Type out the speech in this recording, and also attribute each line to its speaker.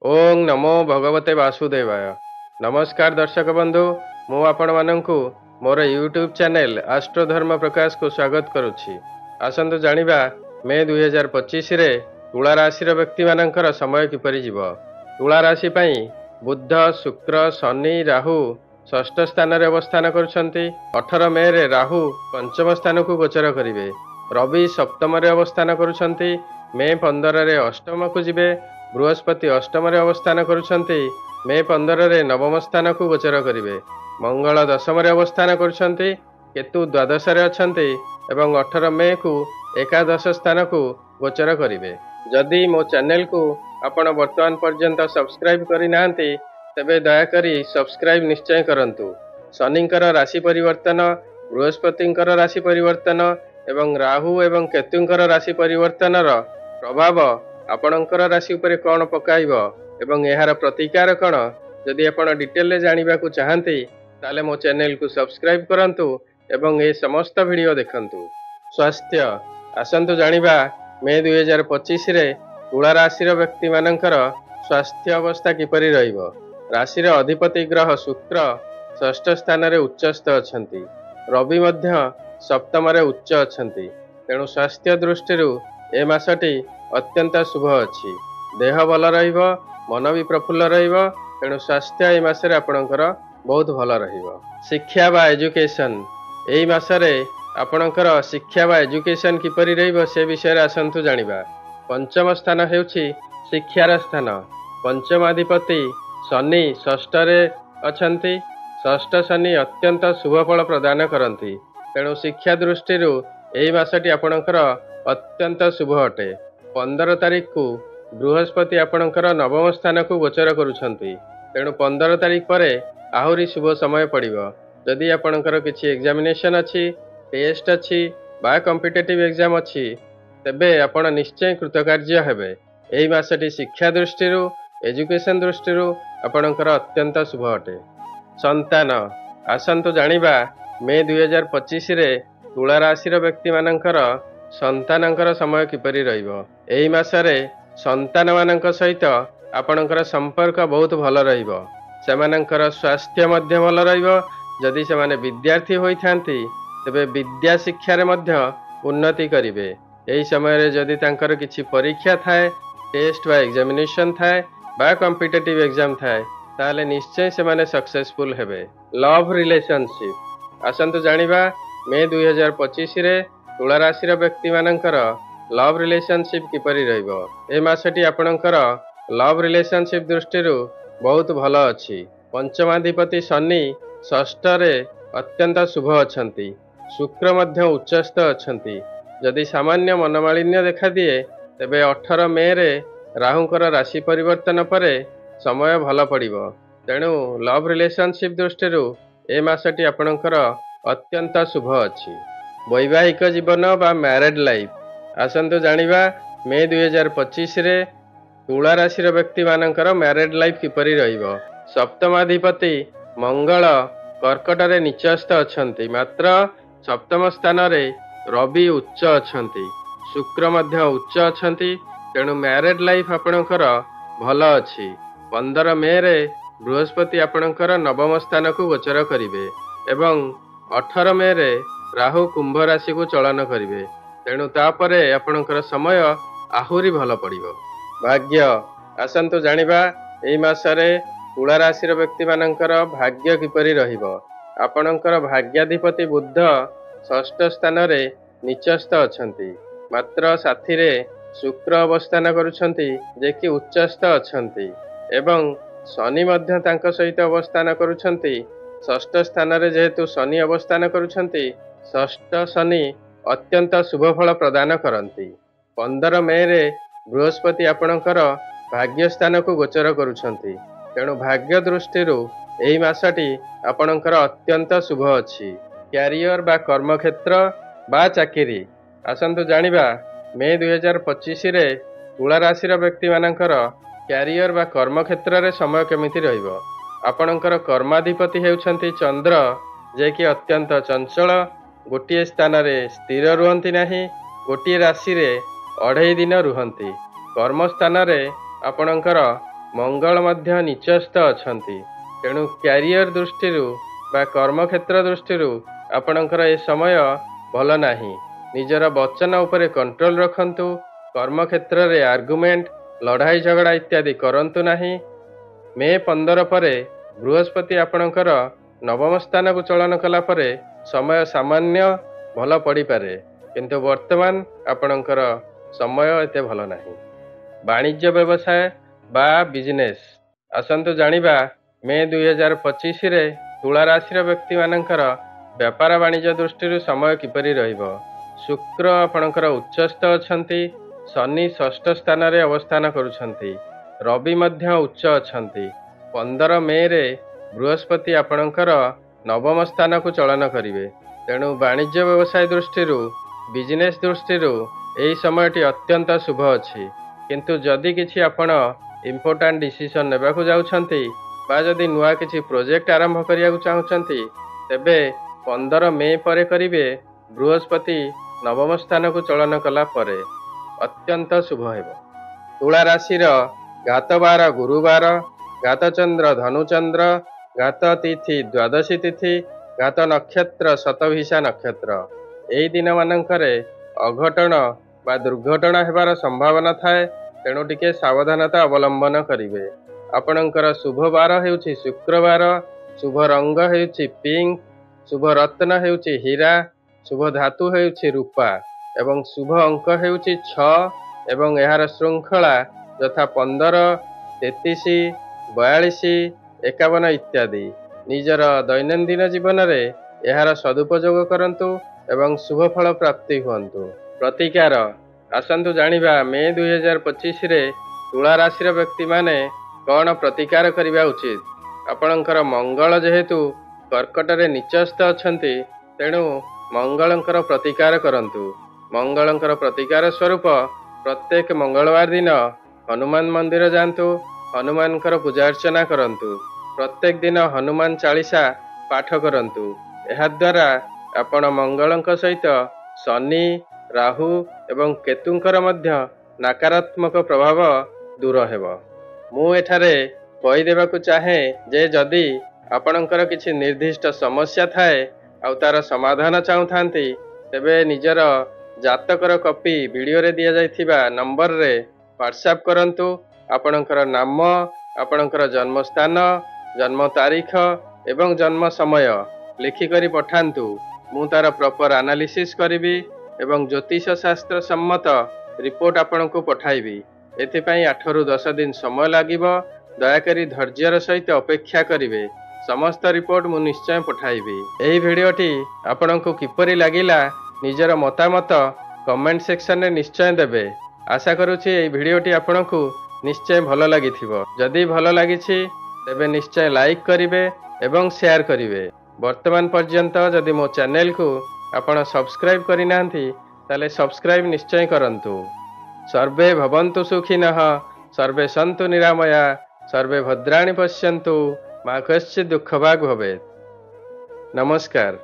Speaker 1: ओं नमो भगवते वासुदेवाय। नमस्कार दर्शक बंधु, मु आपण मानंकु मोर यूट्यूब चैनल आस्ट्रोधर्म प्रकाश को स्वागत करुछि। आसंतु जानिबा मे 2025 रे तुला राशि व्यक्ति मानकर समय किपरि जीव। तुला राशि पई बुध शुक्र शनि राहु षष्ठ स्थान रे अवस्थान करुछंती। 18 मे रे राहु पंचम स्थान को गोचर करिवे। रवि सप्तम रे अवस्थान करुछंती। मे 15 रे अष्टम को जिवे। बृहस्पति अष्टम रे अवस्थान करुछंती। मे 15 रे नवम स्थान को गोचर करिवे। मंगल दशम रे अवस्थान करुछंती। केतु द्वादश रे अछंती एवं 18 मे को एकादश स्थान को गोचर करिवे। जदि मो चैनल को आपण वर्तमान पर्यंत सब्सक्राइब करि नांती तेबे दया करी सब्सक्राइब निश्चय करंतु। शनिंकर राशि परिवर्तन, बृहस्पतिंकर राशि परिवर्तन एवं राहु एवं केतुंकर राशि परिवर्तनर प्रभाव आपणकर राशि उपरे कौन पकाइब एवं एहार प्रतिकार कौन, जदि आपण डिटेल जानिबा को चाहंती ताले मो चैनल को सब्सक्राइब करंतु एवं ए समस्त वीडियो देखंतु। स्वास्थ्य आसंतु जानिबा मे 2025 रे तुला राशि व्यक्ति मानकर स्वास्थ्य अवस्था किपरि रहिबो। राशि अधिपति ग्रह शुक्र षष्ठ स्थान रे उच्चस्थ अछंती। रवि मध्य सप्तम रे उच्च अछंती। तेणु स्वास्थ्य दृष्टि ए मासटी अत्यंत शुभ अच्छी। देह भल रहिबो, मन भी प्रफुल्ल रहिबो। तेणु स्वास्थ्य ए मासरे आपणकर बहुत भल रहिबो। शिक्षा बा एजुकेशन एई मासरे आपणकर शिक्षा बा एजुकेशन किपरि रहिबो से विषय आसंतु जानिबा। पंचम स्थान हेउछि शिक्षार स्थान। पंचमाधिपति शनि षष्ठ रे अछंती। षष्ठ शनि अत्यंत शुभ फल प्रदान करंती। तेणु शिक्षा दृष्टि एई मासटी आपणकर अत्यंत शुभ अटे। 15 तारीख को बृहस्पति आपणकर नवम स्थान को गोचर करुछंती। तेणु 15 तारीख पर आहुरी शुभ समय पड़िबो। जदि आपणकर किछि एग्जामिनेशन अछि, टेस्ट अछि बा कॉम्पिटिटिव एग्जाम अछि तेबे आपण निश्चय कृतकार्य हेबे। एही मासटी शिक्षा दृष्टि एजुकेशन दृष्टि आपणकर अत्यंत शुभ अटे। संतान आसंतु जानिबा मे 2025 रे तुला राशि व्यक्ति मानकर संतानकर समय किपरि रहिबो। एही मासरे संतान मानक सहित आपणकर संपर्क बहुत भल रहिबो। सेमानकर स्वास्थ्य मध्य भल रहिबो। जदि सेमाने विद्यार्थी होइथांती तेबे विद्या शिक्षा रे मध्य उन्नति करिवे। एही समय रे जदि तांकर किछि परीक्षा थाए, टेस्ट बा एग्जामिनेशन थाए बा कॉम्पिटिटिव एग्जाम थाए ताले निश्चय सेमाने सक्सेसफुल हेबे। लव रिलेशनशिप आसंतु जानिबा मे 2025 रे तुला राशि व्यक्ति मानकर लव रिलेशनशिप किपरि रहिबो। ए मासटी आपणकर लव रिलेशनशिप दृष्टि बहुत भल अछि। पंचमाधिपति शनि षष्ठ रे अत्यंत शुभ अछंती। शुक्र मध्य उच्चस्थ अछंती। जदि सामान्य मनमालिन्य देखा दिए तेबे 18 मे रे राहुंकर राशि परिवर्तन परे समय भल पड़िबो। तेणु लव रिलेशनशिप दृष्टि ए मासटी आपणकर अत्यंत शुभ अछि। वैवाहिक जीवन बा मैरिड लाइफ आसंतु जानिबा मे 2025 रे तुला राशि व्यक्ति मानकर मैरिड लाइफ किपरि रहिबो। सप्तमाधिपति मंगल कर्कट रे निचस्थ अछंती। मात्र सप्तम स्थान रे रवि उच्च अछंती। शुक्र मध्य उच्च अछंती। तेणु मैरिड लाइफ आपणकर भल अछि। 15 मे रे बृहस्पति आपणकर नवम स्थान को गोचर करिवे एवं 18 मे रे राहु कुंभ राशि को चलन करिवे। तेणु तापरे आपणकर समय आहुरी भल पड़िबो। भाग्य आसंतु जानिबा एई मासरे तुला राशि व्यक्ति मानकर भाग्य किपरि रहिबो। आपणकर भाग्याधिपति बुध षष्ठ स्थान रे निचस्थ अछंती। मात्र साथी रे शुक्र अवस्थान करुछंती जे कि उच्चस्थ अछंती एवं शनि मध्य तांक सहित अवस्थान करुछंती। षष्ठ स्थान रे जेहेतु शनि अवस्थान करुछंती, षष्ठ शनि अत्यंत शुभ फल प्रदान करंती। 15 मे रे बृहस्पति आपणकर भाग्य स्थान को गोचर करुछंती। तेणु भाग्य दृष्टि एही मासटी आपणकर अत्यंत शुभ अछि। क्यारियर बा कर्मक्षेत्र बा चाकिरी आसंतु जानिबा मे 2025 रे तुला राशि व्यक्ति मानकर क्यारियर बा कर्मक्षेत्र रे समय केमिति रहिबो। आपणकर कर्माधिपति हेउछंती चंद्र जे कि अत्यंत चंचल। गोटिए स्थान रे स्थिर रुहंती नाही। गोटिए राशि रे 2.5 दिन रुहंती। कर्म स्थान रे आपणकर मंगल मध्य नीचस्थ अछंती तेणु क्यारियर दृष्टि बा कर्मक्षेत्र दृष्टि आपणकर ए समय भल नाही। निजर वचन उपरे कंट्रोल रखंतु। कर्मक्षेत्र रे आर्गुमेंट लड़ाई झगड़ा इत्यादि करंतु नाही। मे 15 परे बृहस्पति आपणकर नवम स्थान को चलन कला परे समय सामान्य भल पड़ी पारे, किंतु वर्तमान आपणकर समय एते भल नाही। वाणिज्य व्यवसाय बा बिजनेस आसंतु जानिबा मे 2025 रे तुला राशि व्यक्ति मानकर व्यापार वाणिज्य दृष्टि समय किपरि रहिबो। शुक्र आपणकर उच्चस्थ अछंती। शनि षष्ठ स्थान रे अवस्थान करुछंती। रवि मध्य उच्च अछंती। 15 मे रे बृहस्पति आपणकर नवम स्थान को चलन करिवे। तेणु वाणिज्य व्यवसाय दृष्टि बिजनेस दृष्टि यही समयटी अत्यंत शुभ अच्छी। किंतु जदि किछि आपण इम्पोर्टाट डिसीजन नेबाकू जाउछंती बा जदि नुआ किछि प्रोजेक्ट आरंभ करिया चाहूछंती तेबे 15 मे परे करिवे। बृहस्पति नवम स्थान को चलन कला परे अत्यंत शुभ हेबो। तुला राशि घातबार गुरुवार, घातचंद्र धनुचंद्र, घात तिथि द्वादशी तिथि, घात नक्षत्र शतभिषा नक्षत्र। एही दिन मानकरे अघटन बा दुर्घटना हेबार संभावना थाए। तेणु टिके सावधानता अवलंबन करिवे। आपणकर शुभ बार हेउछि शुक्रवार, शुभ रंग हेउछि पिंक, शुभ रत्न हेउछि हीरा, शुभ धातु हेउछि रूपा एवं शुभ अंक हेउछि 6 एवं एहार श्रृंखला यथा 15, 33, 42, 51 इत्यादि। निजर दैनंदिन जीवन रे एहार सदुपयोग करंतु एवं शुभ फल प्राप्ति हुअन्तु। प्रतिकार आसंतु जानिबा मे 2025 रे तुला राशि व्यक्ति माने कौन प्रतिकार करिबा उचित। आपणकर मंगल जेहेतु कर्कट रे निचस्थ अछंती तेणु मंगलंकर प्रतिकार करंतु। मंगलंकर प्रतिकार स्वरूप प्रत्येक मंगलवार दिन हनुमान मंदिर जांतु। हनुमानकर पूजा अर्चना करंतु। प्रत्येक दिन हनुमान चालीसा पाठ करंतु। एहा द्वारा आपण मंगलंक सहित शनि, राहु एवं केतुंकर मध्य नकारात्मक प्रभाव दूर हेबो। मु एठारे कहि देबाकू चाहे जे जदि आपणकर किछि निर्दिष्ट समस्या थाए आउ तार समाधान चाहूथांती तेबे निजर जातकर कॉपी वीडियो रे दिया जाइथिबा नंबर रे व्हाट्सएप करंतु। आपणकर नाम, आपणकर जन्म स्थान, जन्म तारीख एवं जन्म समय लिखिकरी पठांतु। मु तार प्रॉपर एनालिसिस करिवि एवं ज्योतिष शास्त्र सम्मत रिपोर्ट आपनकु पठाइबि। एथिपाई 8 रु 10 दिन समय लागिबो। दयाकरी धैर्यर सहित अपेक्षा करिवे। समस्त रिपोर्ट मु निश्चय पठाइबि। एही भिडियोटी आपनकु किपरि लागिला निजर मतामत कमेंट सेक्शन रे निश्चय देबे। आशा करूछि एही भिडियोटी आपनकु निश्चय भल लागिथिबो। जदि भल लागिछि तेबे निश्चय लाइक करिवे एवं शेयर करिवे। वर्तमान पर्यंत जदि मो चैनल को आपण सब्सक्राइब करि नांती ताले सब्सक्राइब निश्चय करंतु। सर्वे भवन्तु सुखिनः, सर्वे सन्तु निरामया, सर्वे भद्राणि पश्यन्तु, मा कश्चित् दुःखभाग् भवेत्। नमस्कार।